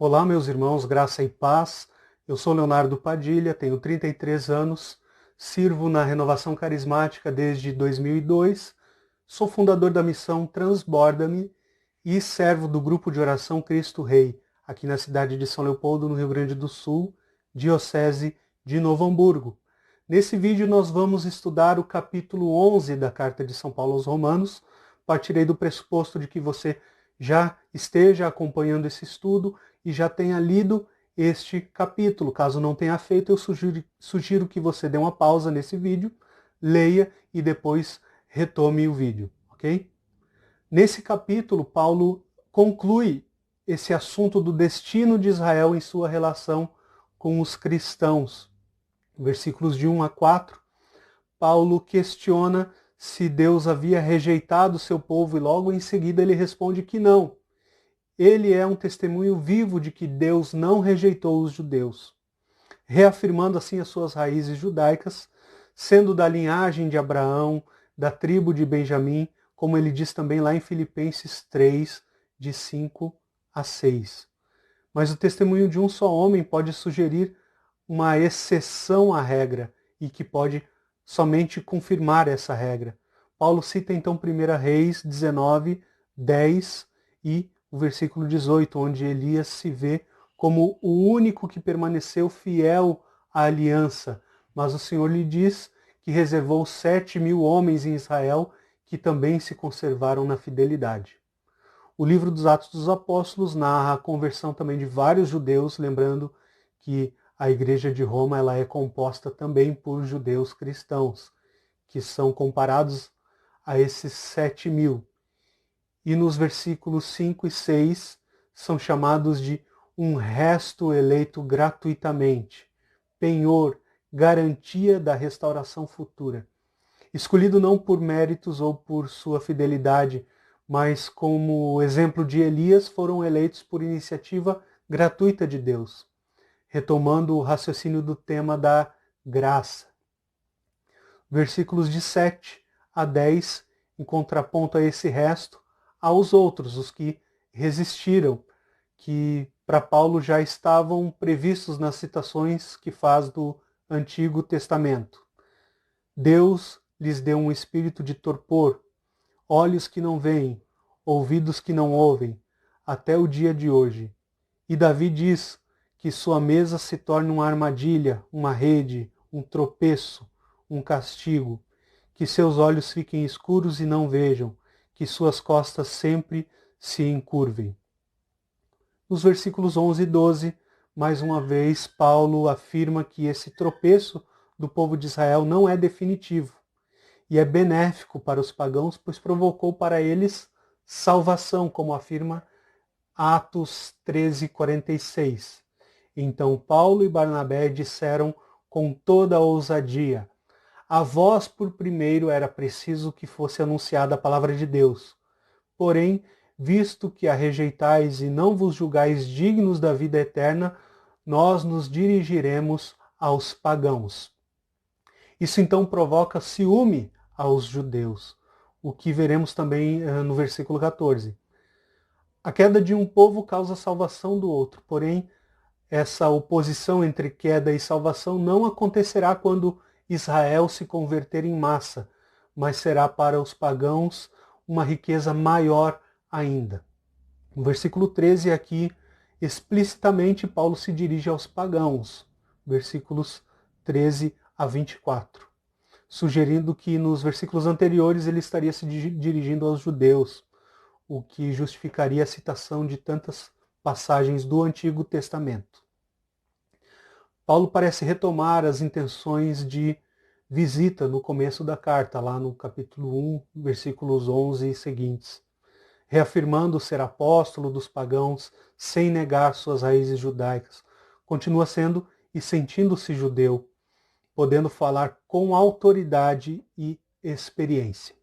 Olá, meus irmãos, graça e paz. Eu sou Leonardo Padilha, tenho 33 anos, sirvo na Renovação Carismática desde 2002, sou fundador da missão Transborda-me e servo do grupo de oração Cristo Rei, aqui na cidade de São Leopoldo, no Rio Grande do Sul, Diocese de Novo Hamburgo. Nesse vídeo nós vamos estudar o capítulo 11 da Carta de São Paulo aos Romanos. Partirei do pressuposto de que você já esteja acompanhando esse estudo e já tenha lido este capítulo. Caso não tenha feito, eu sugiro que você dê uma pausa nesse vídeo, leia e depois retome o vídeo, ok? Nesse capítulo, Paulo conclui esse assunto do destino de Israel em sua relação com os cristãos. Versículos de 1 a 4, Paulo questiona se Deus havia rejeitado o seu povo e logo em seguida ele responde que não. Ele é um testemunho vivo de que Deus não rejeitou os judeus, reafirmando assim as suas raízes judaicas, sendo da linhagem de Abraão, da tribo de Benjamim, como ele diz também lá em Filipenses 3, de 5 a 6. Mas o testemunho de um só homem pode sugerir uma exceção à regra e que pode somente confirmar essa regra. Paulo cita então 1 Reis 19, 10 e o versículo 18, onde Elias se vê como o único que permaneceu fiel à aliança, mas o Senhor lhe diz que reservou 7.000 homens em Israel que também se conservaram na fidelidade. O livro dos Atos dos Apóstolos narra a conversão também de vários judeus, lembrando que a Igreja de Roma ela é composta também por judeus cristãos, que são comparados a esses 7.000. E nos versículos 5 e 6 são chamados de um resto eleito gratuitamente, penhor, garantia da restauração futura. Escolhido não por méritos ou por sua fidelidade, mas como exemplo de Elias, foram eleitos por iniciativa gratuita de Deus, retomando o raciocínio do tema da graça. Versículos de 7 a 10, em contraponto a esse resto, aos outros, os que resistiram, que para Paulo já estavam previstos nas citações que faz do Antigo Testamento. Deus lhes deu um espírito de torpor, olhos que não veem, ouvidos que não ouvem, até o dia de hoje. E Davi diz que sua mesa se torne uma armadilha, uma rede, um tropeço, um castigo, que seus olhos fiquem escuros e não vejam, que suas costas sempre se encurvem. Nos versículos 11 e 12, mais uma vez, Paulo afirma que esse tropeço do povo de Israel não é definitivo e é benéfico para os pagãos, pois provocou para eles salvação, como afirma Atos 13:46. Então Paulo e Barnabé disseram com toda a ousadia: a vós por primeiro era preciso que fosse anunciada a palavra de Deus. Porém, visto que a rejeitais e não vos julgais dignos da vida eterna, nós nos dirigiremos aos pagãos. Isso então provoca ciúme aos judeus, o que veremos também no versículo 14. A queda de um povo causa a salvação do outro, porém, essa oposição entre queda e salvação não acontecerá quando Israel se converter em massa, mas será para os pagãos uma riqueza maior ainda. No versículo 13 aqui, explicitamente Paulo se dirige aos pagãos, versículos 13 a 24, sugerindo que nos versículos anteriores ele estaria se dirigindo aos judeus, o que justificaria a citação de tantas passagens do Antigo Testamento. Paulo parece retomar as intenções de visita no começo da carta, lá no capítulo 1, versículos 11 e seguintes, reafirmando ser apóstolo dos pagãos sem negar suas raízes judaicas. Continua sendo e sentindo-se judeu, podendo falar com autoridade e experiência.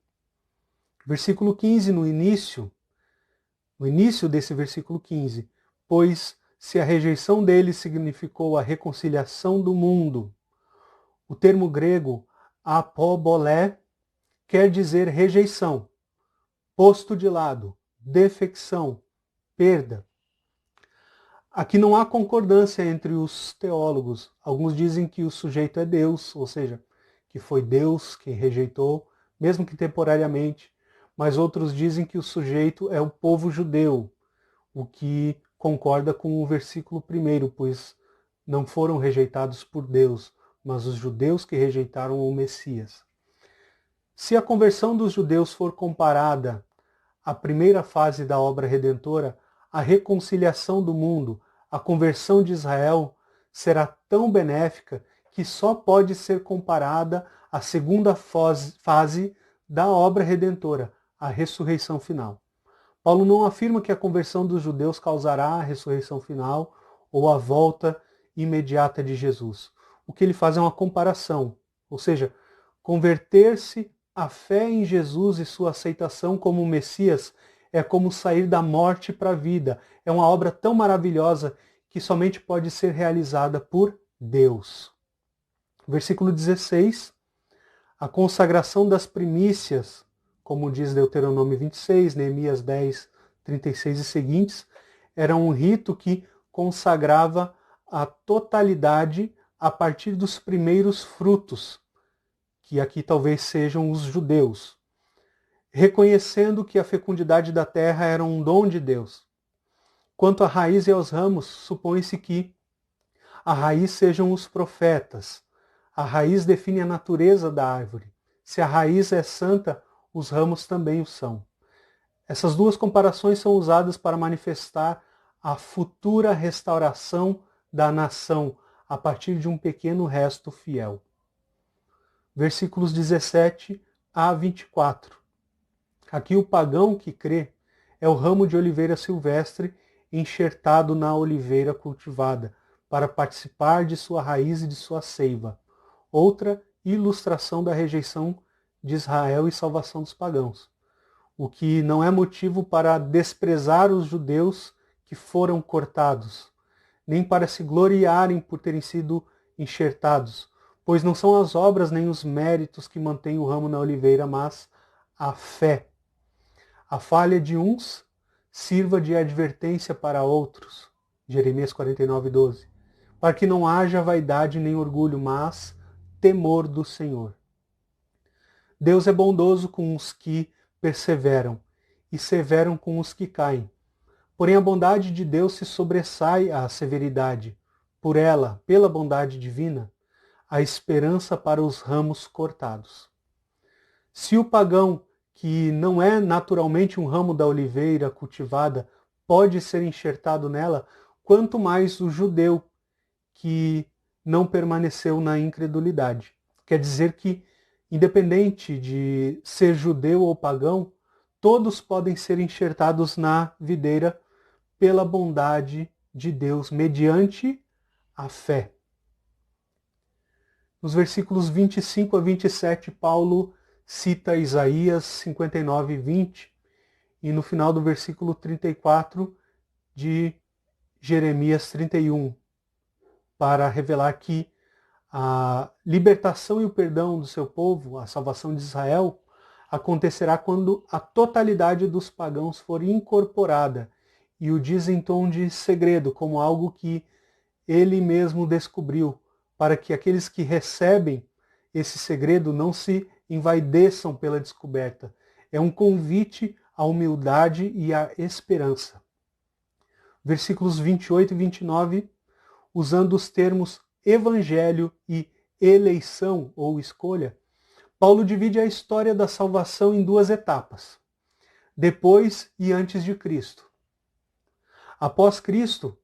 Versículo 15, no início desse versículo 15, pois se a rejeição dele significou a reconciliação do mundo, o termo grego apobolé quer dizer rejeição, posto de lado, defecção, perda. Aqui não há concordância entre os teólogos. Alguns dizem que o sujeito é Deus, ou seja, que foi Deus quem rejeitou, mesmo que temporariamente, mas outros dizem que o sujeito é o povo judeu, o que concorda com o versículo 1, pois não foram rejeitados por Deus, mas os judeus que rejeitaram o Messias. Se a conversão dos judeus for comparada à primeira fase da obra redentora, a reconciliação do mundo, a conversão de Israel, será tão benéfica que só pode ser comparada à segunda fase da obra redentora, a ressurreição final. Paulo não afirma que a conversão dos judeus causará a ressurreição final ou a volta imediata de Jesus. O que ele faz é uma comparação, ou seja, converter-se à fé em Jesus e sua aceitação como Messias é como sair da morte para a vida. É uma obra tão maravilhosa que somente pode ser realizada por Deus. Versículo 16, a consagração das primícias, como diz Deuteronômio 26, Neemias 10, 36 e seguintes, era um rito que consagrava a totalidade a partir dos primeiros frutos, que aqui talvez sejam os judeus, reconhecendo que a fecundidade da terra era um dom de Deus. Quanto à raiz e aos ramos, supõe-se que a raiz sejam os profetas. A raiz define a natureza da árvore. Se a raiz é santa, os ramos também o são. Essas duas comparações são usadas para manifestar a futura restauração da nação a partir de um pequeno resto fiel. Versículos 17 a 24. Aqui o pagão que crê é o ramo de oliveira silvestre enxertado na oliveira cultivada, para participar de sua raiz e de sua seiva. Outra ilustração da rejeição de Israel e salvação dos pagãos. O que não é motivo para desprezar os judeus que foram cortados, nem para se gloriarem por terem sido enxertados, pois não são as obras nem os méritos que mantêm o ramo na oliveira, mas a fé. A falha de uns sirva de advertência para outros. Jeremias 49, 12. Para que não haja vaidade nem orgulho, mas temor do Senhor. Deus é bondoso com os que perseveram e severam com os que caem. Porém, a bondade de Deus se sobressai à severidade. Por ela, pela bondade divina, a esperança para os ramos cortados. Se o pagão, que não é naturalmente um ramo da oliveira cultivada, pode ser enxertado nela, quanto mais o judeu, que não permaneceu na incredulidade. Quer dizer que, independente de ser judeu ou pagão, todos podem ser enxertados na videira pela bondade de Deus, mediante a fé. Nos versículos 25 a 27, Paulo cita Isaías 59, 20, e no final do versículo 34 de Jeremias 31, para revelar que a libertação e o perdão do seu povo, a salvação de Israel, acontecerá quando a totalidade dos pagãos for incorporada, e o diz em tom de segredo, como algo que ele mesmo descobriu, para que aqueles que recebem esse segredo não se envaideçam pela descoberta. É um convite à humildade e à esperança. Versículos 28 e 29, usando os termos evangelho e eleição ou escolha, Paulo divide a história da salvação em duas etapas: depois e antes de Cristo. Após Cristo,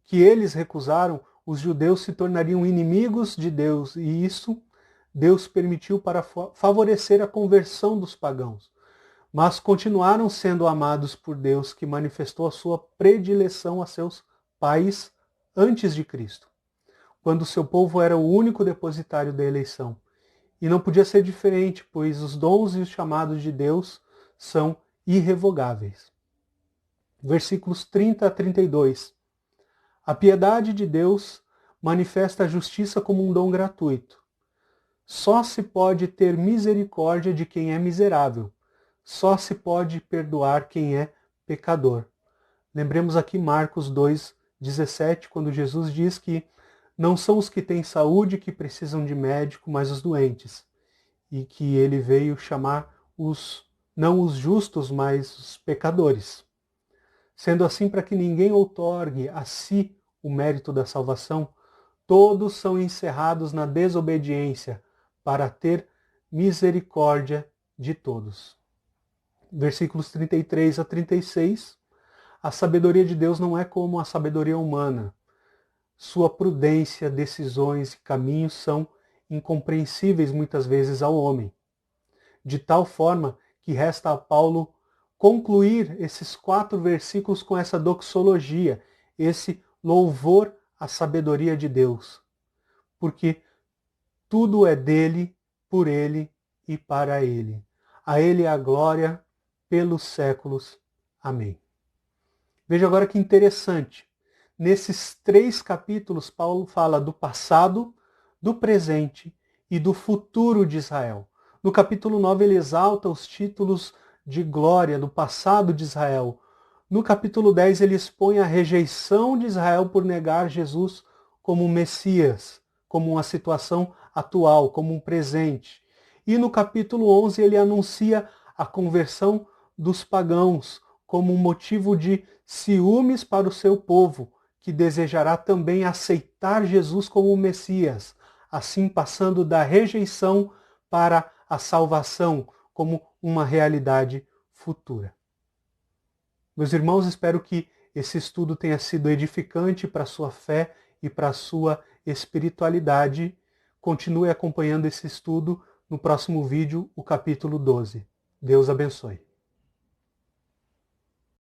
que eles recusaram, os judeus se tornariam inimigos de Deus, e isso Deus permitiu para favorecer a conversão dos pagãos. Mas continuaram sendo amados por Deus, que manifestou a sua predileção a seus pais antes de Cristo, quando o seu povo era o único depositário da eleição. E não podia ser diferente, pois os dons e os chamados de Deus são irrevogáveis. Versículos 30 a 32. A piedade de Deus manifesta a justiça como um dom gratuito. Só se pode ter misericórdia de quem é miserável. Só se pode perdoar quem é pecador. Lembremos aqui Marcos 2, 17, quando Jesus diz que não são os que têm saúde que precisam de médico, mas os doentes. E que ele veio chamar não os justos, mas os pecadores. Sendo assim, para que ninguém outorgue a si o mérito da salvação, todos são encerrados na desobediência, para ter misericórdia de todos. Versículos 33 a 36. A sabedoria de Deus não é como a sabedoria humana. Sua prudência, decisões e caminhos são incompreensíveis muitas vezes ao homem. De tal forma que resta a Paulo concluir esses 4 versículos com essa doxologia, esse louvor à sabedoria de Deus. Porque tudo é dele, por ele e para ele. A ele a glória pelos séculos. Amém. Veja agora que interessante. Nesses 3 capítulos, Paulo fala do passado, do presente e do futuro de Israel. No capítulo 9, ele exalta os títulos de glória do passado de Israel. No capítulo 10, ele expõe a rejeição de Israel por negar Jesus como Messias, como uma situação atual, como um presente. E no capítulo 11, ele anuncia a conversão dos pagãos como um motivo de ciúmes para o seu povo, que desejará também aceitar Jesus como o Messias, assim passando da rejeição para a salvação como uma realidade futura. Meus irmãos, espero que esse estudo tenha sido edificante para a sua fé e para a sua espiritualidade. Continue acompanhando esse estudo no próximo vídeo, o capítulo 12. Deus abençoe.